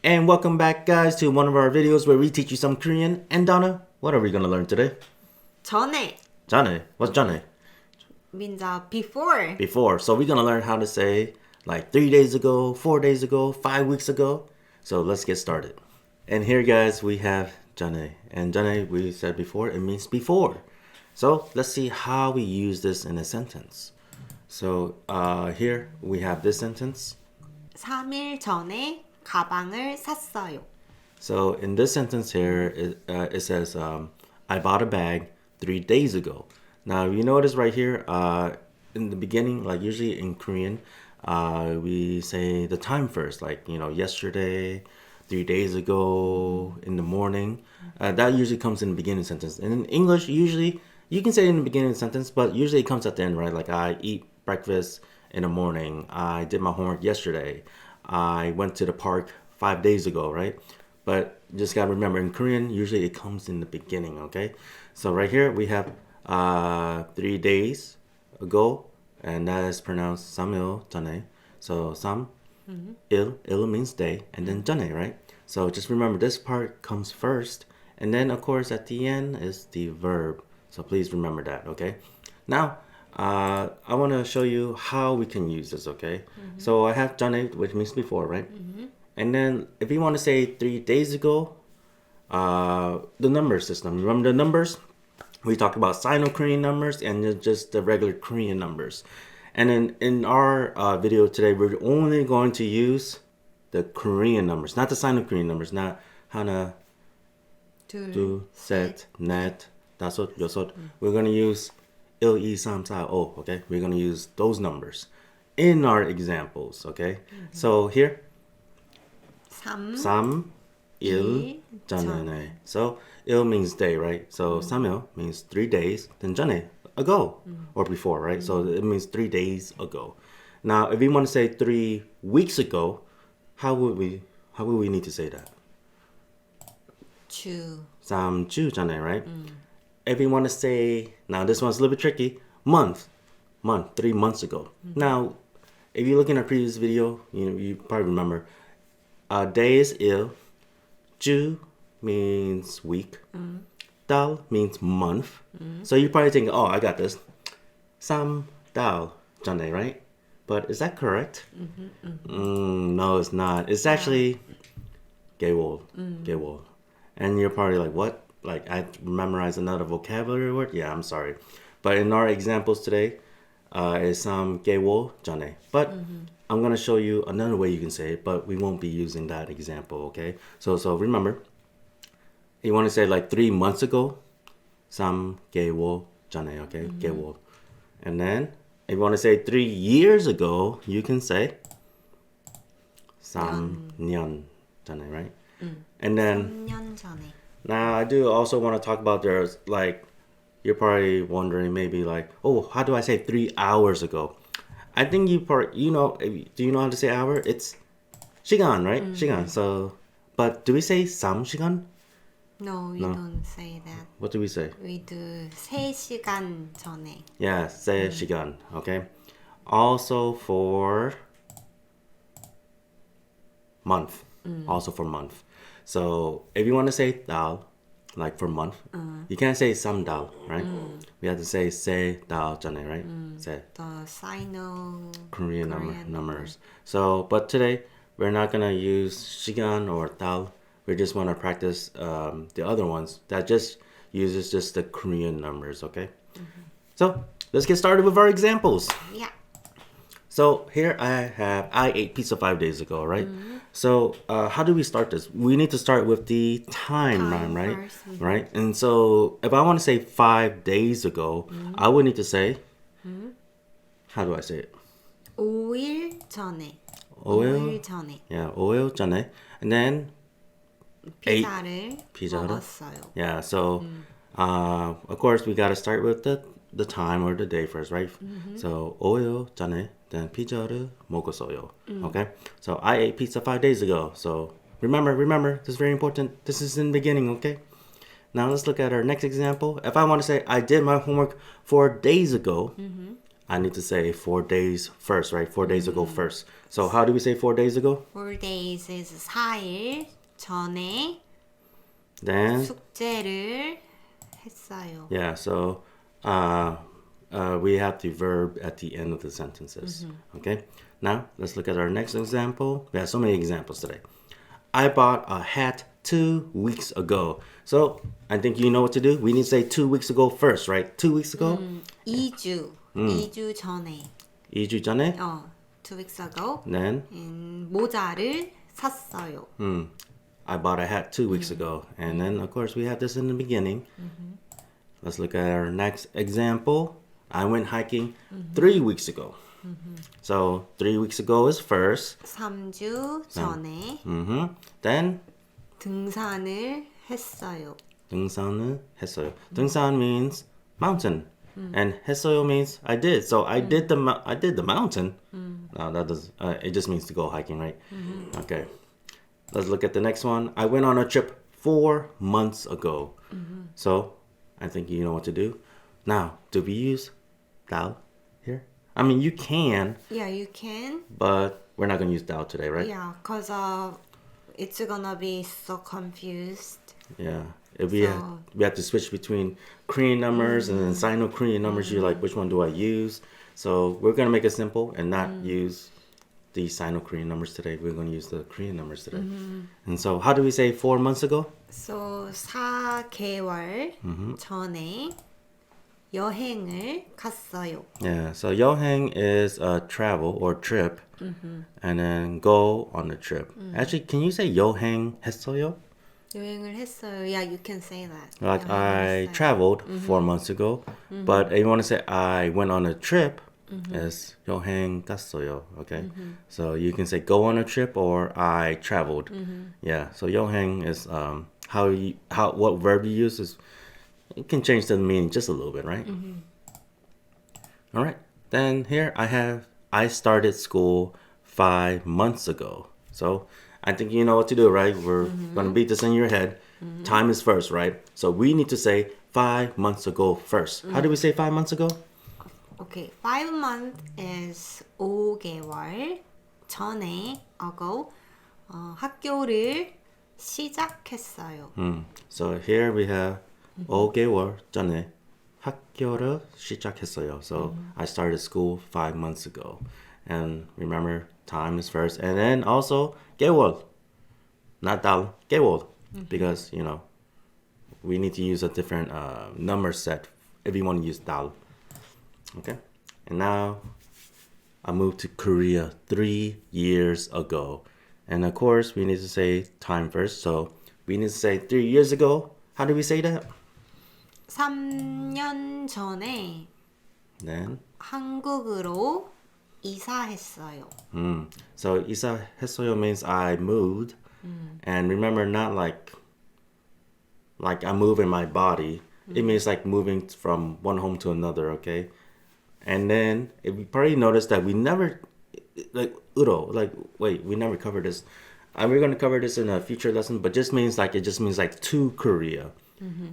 And welcome back, guys, to one of our videos where we teach you some Korean. And Donna, what are we going to learn today? 전에 전에. What's 전에? means before. Before. So we're going to learn how to say like 3 days ago, 4 days ago, 5 weeks ago. So let's get started. And here, guys, we have 전에. And 전에, we said before, it means before. So let's see how we use this in a sentence. So here we have this sentence. 3일 전에 가방을 샀어요. So in this sentence here, it says, I bought a bag 3 days ago. Now, you notice right here, in the beginning, like usually in Korean, we say the time first, like, yesterday, 3 days ago, in the morning. That usually comes in the beginning sentence. And in English, usually, you can say it in the beginning sentence, but usually it comes at the end, right? Like, I eat breakfast in the morning. I did my homework yesterday. I went to the park 5 days ago, right? But just gotta remember, in Korean, usually it comes in the beginning, okay? So right here, we have 3 days ago, and that is pronounced samil 전에. So sam, il means day, and then 전에, right? So just remember, this part comes first, and then of course at the end is the verb. So please remember that, okay? Now, I want to show you how we can use this, okay? So I have 전에, which means before, right? And then if you want to say 3 days ago, the number system. Remember the numbers? We talked about Sino-Korean numbers and just the regular Korean numbers. And then in our video today, we're only going to use the Korean numbers, not the Sino-Korean numbers, not 하나, 둘, 셋, 넷, 다섯, 여섯. We're going to use 1, 2, 3, 4, 5, okay? We're going to use those numbers in our examples, okay? So here, 3, 3, 1, 전에. So 1 means day, right? So 3일 means 3 days. Then 전에, ago or before, right? So it means 3 days ago. Now, if we want to say 3 weeks ago, how would we need to say that? 주 3주 전에, right? If we want to say, now this one's a little bit tricky, month, 3 months ago. Now, if you look in our previous video, you probably remember, day is il, 주 means week, 달 means month. So you're probably thinking, oh, I got this. 달 전에, right? But is that correct? No, it's not. It's actually 개월. And you're probably like, what? Like, I memorized another vocabulary word? Yeah, I'm sorry. But in our examples today, it's 개월 전에. But I'm going to show you another way you can say it, but we won't be using that example, okay? So remember, you want to say like 3 months ago, 3개월 전에, okay? 개월. And then, if you want to say 3 years ago, you can say 3년 전에, right? And then, 3년 전에. now I do also want to talk about there's like, you're probably wondering maybe like, oh, how do I say 3 hours ago? I think do you know how to say hour? It's 시간, right? 시간. So, but do we say 3시간? No, we don't say that. What do we say? We do 3시간 전에. Yeah, say 시간, okay? Also for month. Also for month. So if you want to say 달, like for month, you can't say 삼달, right? We have to say 세 달 전에, right? 세. The Sino Korean numbers. So, but today we're not gonna use 시간 or 달. We just want to practice the other ones that just uses just the Korean numbers, okay? So let's get started with our examples. Yeah. So here I ate pizza 5 days ago, right? So how do we start this? We need to start with the time rhyme, right? First. Right? And so if I want to say 5 days ago, I would need to say, how do I say it? 5일 전에. 5일? 5일 전에. Yeah, 5일 전에. And then 피자를 피자를? 먹었어요. yeah, so of course we got to start with the time or the day first, right? So 5일 전에 then 피자를 먹었어요. Okay? So I ate pizza 5 days ago. So remember, this is very important. This is in the beginning, okay? Now let's look at our next example. If I want to say I did my homework 4 days ago, I need to say 4 days first, right? 4 days ago first. So how do we say 4 days ago? 4 days is 4일 전에 Then 숙제를 했어요. yeah, so we have the verb at the end of the sentences. Okay. Now let's look at our next example. We have so many examples today. I bought a hat 2 weeks ago. So I think you know what to do. We need to say 2 weeks ago first, right? 2 weeks ago. 2주 전에 2주 전에. 2 weeks ago Then 모자를 샀어요. I bought a hat 2 weeks ago. And then of course we have this in the beginning. Let's look at our next example. I went hiking 3 weeks ago. So 3 weeks ago is first. 3주 전에 Then 등산을 했어요. 등산을 했어요. 등산 means mountain, and 했어요 means I did. So I did the mountain. That does it just means to go hiking, right? Okay. Let's look at the next one. I went on a trip 4 months ago. So I think you know what to do. Now, do we use thou here? I mean, you can, Yeah, you can. but we're not gonna use thou today, right? Yeah, because it's gonna be so confused. Yeah. If we have to switch between Korean numbers and then Sino-Korean numbers, you're like, which one do I use? So we're going to make it simple and not use the Sino-Korean numbers today. We're going to use the Korean numbers today. And so how do we say 4 months ago? So 4개월 전에 여행을 갔어요. Yeah, so 여행 is a travel or trip. And then go on the trip. Actually, can you say 여행 했어요? 여행을 했어요. Yeah, you can say that. Like 여행을 I 했어요. traveled 4 months ago, but if you want to say I went on a trip, is 여행 갔어요. Okay, so you can say go on a trip or I traveled. Yeah, so 여행 is what verb you use is it can change the meaning just a little bit, right? All right. Then here I started school 5 months ago. So I think you know what to do, right? We're gonna beat this in your head. Time is first, right? So we need to say 5 months ago first. How do we say 5 months ago? Okay, 5 months is 5개월 전에 ago 학교를 시작했어요. So here we have 5개월 전에 학교를 시작했어요. So I started school 5 months ago. And remember, time is first. And then also, 개월. Not 달, 개월. Because, you know, we need to use a different number set if you want to use 달. Okay? And now, I moved to Korea 3 years ago. And of course, we need to say time first. So, we need to say 3 years ago. How do we say that? 3년 전에 Then, 한국으로 이사했어요. So 이사했어요 means I moved, and remember, not like I move in my body. It means like moving from one home to another. Okay, and then if you probably noticed that we never like we never covered this. We're gonna cover this in a future lesson, but just means like to Korea.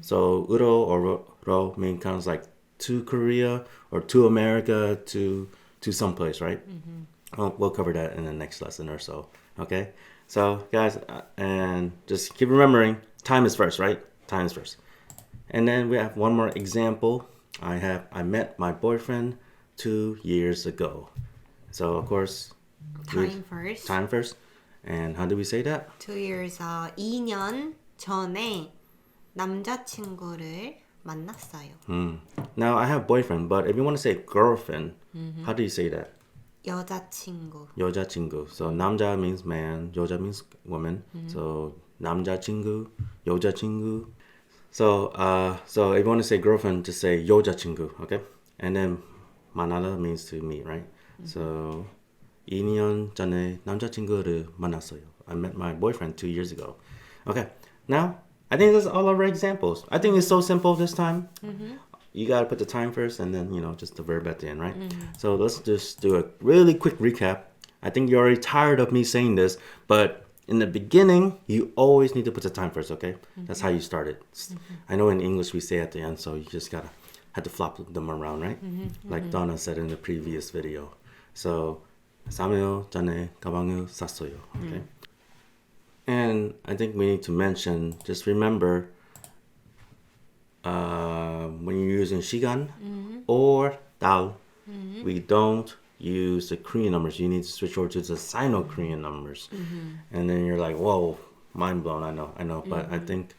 So uro or ro means kind of like to Korea or to America to someplace, right? We'll cover that in the next lesson or so. Okay, so guys, and just keep remembering, time is first, right? Time is first. And then we have one more example. I met my boyfriend 2 years ago. So of course, Time first. time first. And how do we say that? 2 years, 2년 전에 남자친구를 만났어요. Now I have boyfriend, but if you want to say girlfriend, how do you say that? 여자친구. 여자친구. So 남자 means man, 여자 means woman. So 남자친구, 여자친구. So if you want to say girlfriend, just say 여자친구, okay? And then 만나다 means to meet, right? So 2년 전에 남자친구를 만났어요. I met my boyfriend 2 years ago. Okay, now I think that's all of our examples. I think it's so simple this time. You gotta put the time first and then, just the verb at the end, right? So let's just do a really quick recap. I think you're already tired of me saying this, but in the beginning, you always need to put the time first, okay? That's how you start it. I know in English we say at the end, so you just gotta had to flop them around, right? Like Donna said in the previous video. So 3일 전에 가방을 샀어요. Okay. And I think we need to mention, just remember, when you're using 시간 or 달, we don't use the Korean numbers. You need to switch over to the Sino-Korean numbers. And then you're like, whoa, mind blown. I know. But I think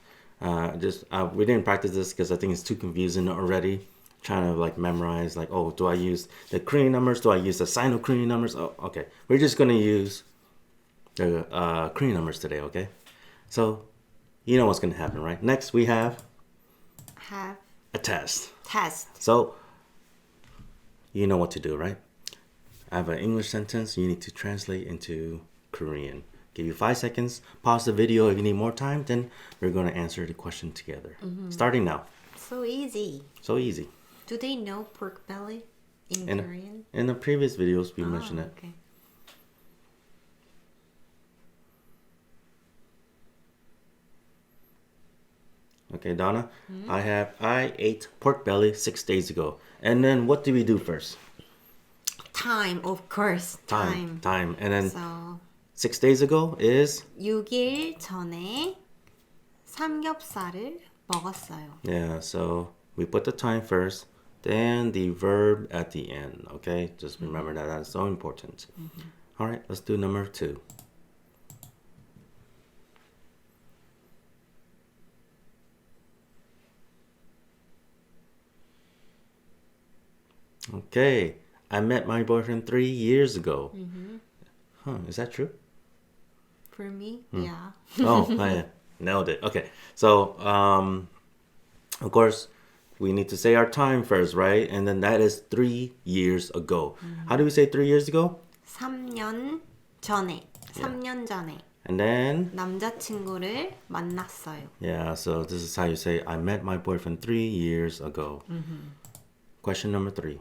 we didn't practice this because I think it's too confusing already. Trying to like memorize, like, oh, do I use the Korean numbers? Do I use the Sino-Korean numbers? Oh, okay. We're just going to use the Korean numbers today, okay? So, you know what's going to happen, right? Next, we have Have a test. test. So, you know what to do, right? I have an English sentence you need to translate into Korean. Give you 5 seconds. Pause the video if you need more time. Then we're going to answer the question together. Starting now. So easy. So easy. Do they know pork belly in In, Korean? in the previous videos, we mentioned it. Okay. Okay, Donna. I ate pork belly 6 days ago. And then what do we do first? Time, of course. Time. And then So 6 days ago is 6일 전에 삼겹살을 먹었어요. yeah. So we put the time first, then the verb at the end. Okay, just remember that. That's so important. All right, let's do number 2. Okay, I met my boyfriend 3 years ago. Huh, is that true? For me, yeah. Oh, yeah. Nailed it. Okay, so of course, we need to say our time first, right? And then that is 3 years ago. How do we say 3 years ago? 3년 전에. 3년 전에 And then, 남자친구를 만났어요. yeah, so this is how you say, I met my boyfriend 3 years ago. Question number 3.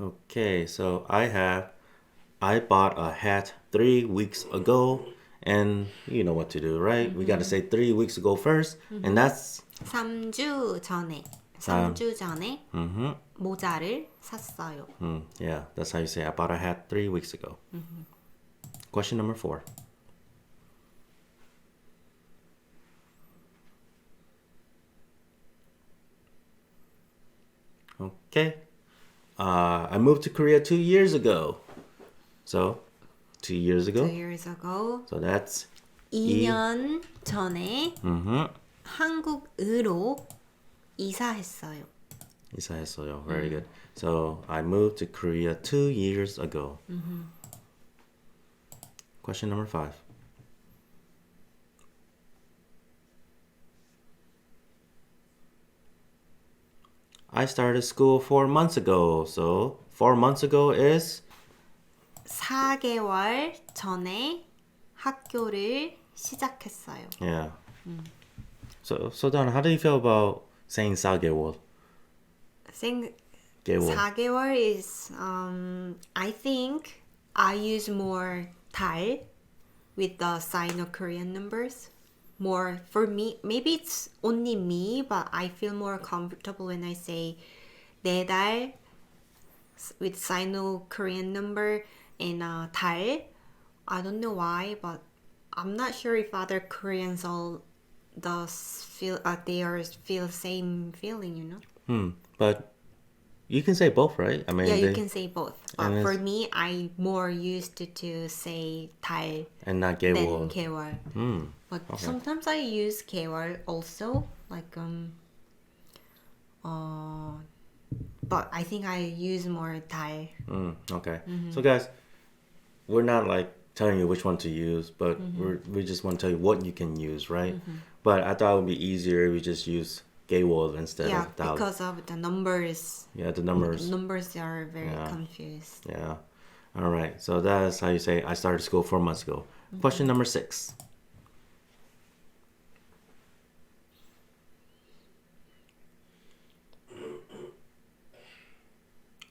Okay, so I bought a hat 3 weeks ago, and you know what to do, right? We got to say 3 weeks ago first, and that's 3주 전에. 3주 전에 모자를 샀어요. yeah, that's how you say I bought a hat 3 weeks ago. Question number 4. Okay. I moved to Korea 2 years ago. So, 2 years 2 ago. years ago. So that's 2년 전에 한국으로 이사했어요. 이사했어요. Very good. So, I moved to Korea 2 years ago. Question number 5. I started school 4 months ago. So, 4 months ago is 4개월 전에 학교를 시작했어요. yeah. So Don, how do you feel about saying 4개월? 생 개월. 4개월 is I think I use more 달 with the Sino-Korean numbers. More for me, maybe it's only me, but I feel more comfortable when I say 4달 with Sino-Korean number and 달. I don't know why, but I'm not sure if other Koreans all does feel feel same feeling, you know. But you can say both, right? I mean, Yeah, you they- can say both. and But for it's- me, I more used to say 달 and not than 개월. 개월. But sometimes I use 개월 also, like but I think I use more 달. Okay. So guys, we're not like telling you which one to use, but we just want to tell you what you can use, right? But I thought it would be easier if we just use 개월 instead Yeah, of 달. because of the numbers. Yeah, the numbers. Numbers are very confused. Yeah. All right. So that's how you say I started school 4 months ago. Question number 6.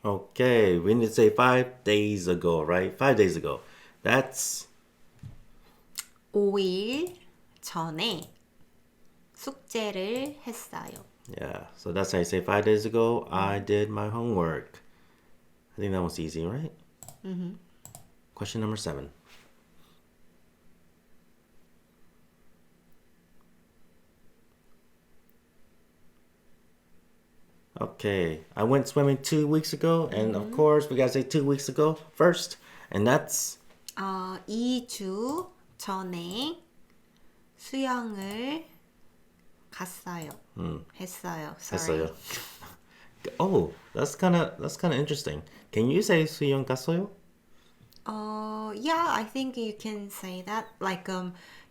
Okay, we need to say 5 days ago, right? 5 days ago. That's 5일 전에 숙제를 했어요. yeah. So that's how you say 5 days ago. I did my homework. I think that was easy, right? Question number 7. Okay, I went swimming 2 weeks ago, and of course we gotta say 2 weeks ago first, and that's 2주 전에 수영을 갔어요. 했어요. Sorry. 했어요. Oh, that's kind of interesting. Can you say 수영 갔어요? Yeah, I think you can say that. Like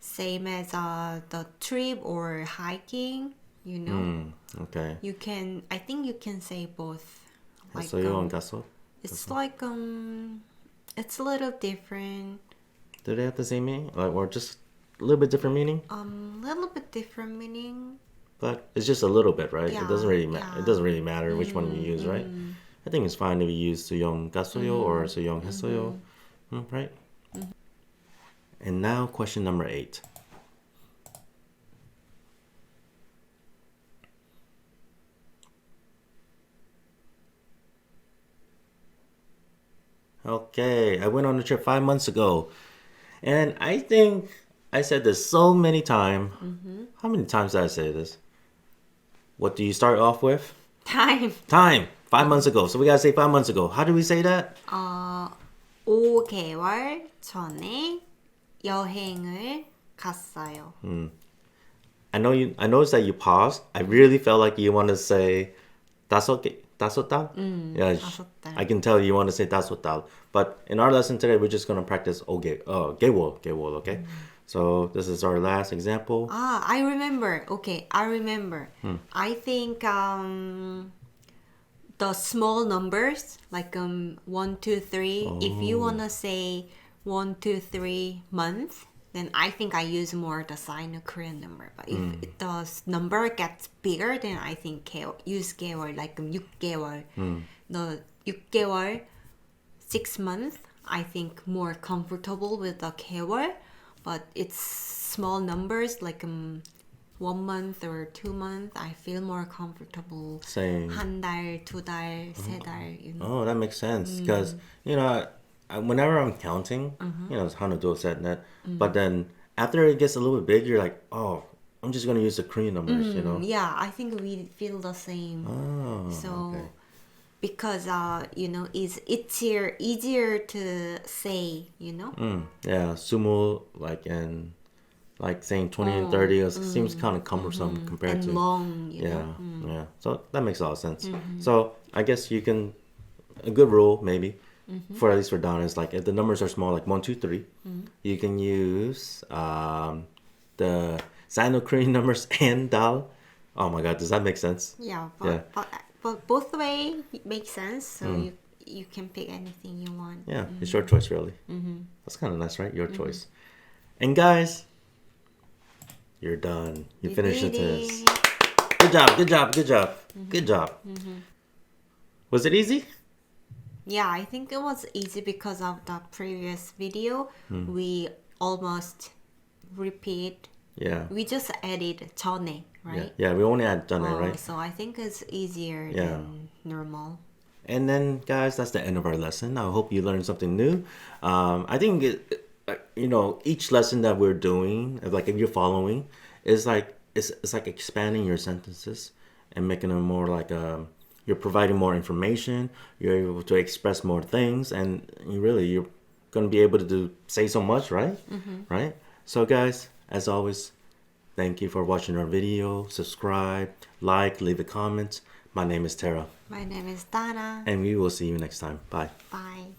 same as the trip or hiking, you know. Okay. You can I think you can say both. Like 했어요, 안 갔어? it's like it's a little different. Do they have the same meaning, or just a little bit different meaning? Little bit different meaning. But it's just a little bit, right? Yeah, It doesn't really yeah. It doesn't really matter which one you use, right? I think it's fine if you use 수영 갔어요 or 수영 했어요, right? And now question number 8. Okay, I went on a trip 5 months ago, and I think I said this so many times. How many times did I say this? What do you start off with? Time. Time. 5 months ago. So we gotta say 5 months ago. How do we say that? 5개월 전에 여행을 갔어요. I noticed that you paused. I really felt like you want to say 다섯 달? Yeah, 다섯 달. I can tell you want to say 다섯 달. But in our lesson today, we're just gonna practice 개월, okay? So this is our last example. I remember. Okay, I remember. I think the small numbers like 1, 2, 3. If you wanna say 1, 2, 3 months, then I think I use more the Sino-Korean number. But if the number gets bigger, then I think use 개월 like 6개월. The 6개월, 6 months. I think more comfortable with the 개월. But it's small numbers like 1 month or 2 months. I feel more comfortable. Saying 한 달, 두 달, 세 달. You know. oh, that makes sense because whenever I'm counting, it's 한우도 said that. But then after it gets a little bit big, you're like, oh, I'm just gonna use the Korean numbers, Yeah, I think we feel the same. Oh, So okay. because it's easier to say, Yeah, sumo like saying 20 and 30 seems kind of cumbersome compared and to long, yeah, yeah. So that makes a lot of sense. So I guess a good rule maybe for at least for Donna is like if the numbers are small, like 1, 2, 3, you can use the Sino-Korean numbers and dal. Oh my God, does that make sense? Yeah, Yeah. but both way makes sense. So you can pick anything you want. Yeah, it's your choice, really. That's kind of nice, right? Your choice. And guys, you're done. You finished the did test. it. Good job, good job, good job, good job. Was it easy? Yeah, I think it was easy because of the previous video. We almost repeat. Yeah. We just added 전에, right? Yeah, we only had done it, Oh, right? So I think it's easier Yeah. than normal. And then, guys, that's the end of our lesson. I hope you learned something new. I think each lesson that we're doing, like if you're following, is like it's like expanding your sentences and making them more like you're providing more information. You're able to express more things, and you're gonna be able to say so much, right? Right. So, guys, as always, thank you for watching our video. Subscribe, like, leave a comment. My name is Tara. My name is Dana. And we will see you next time. Bye. Bye.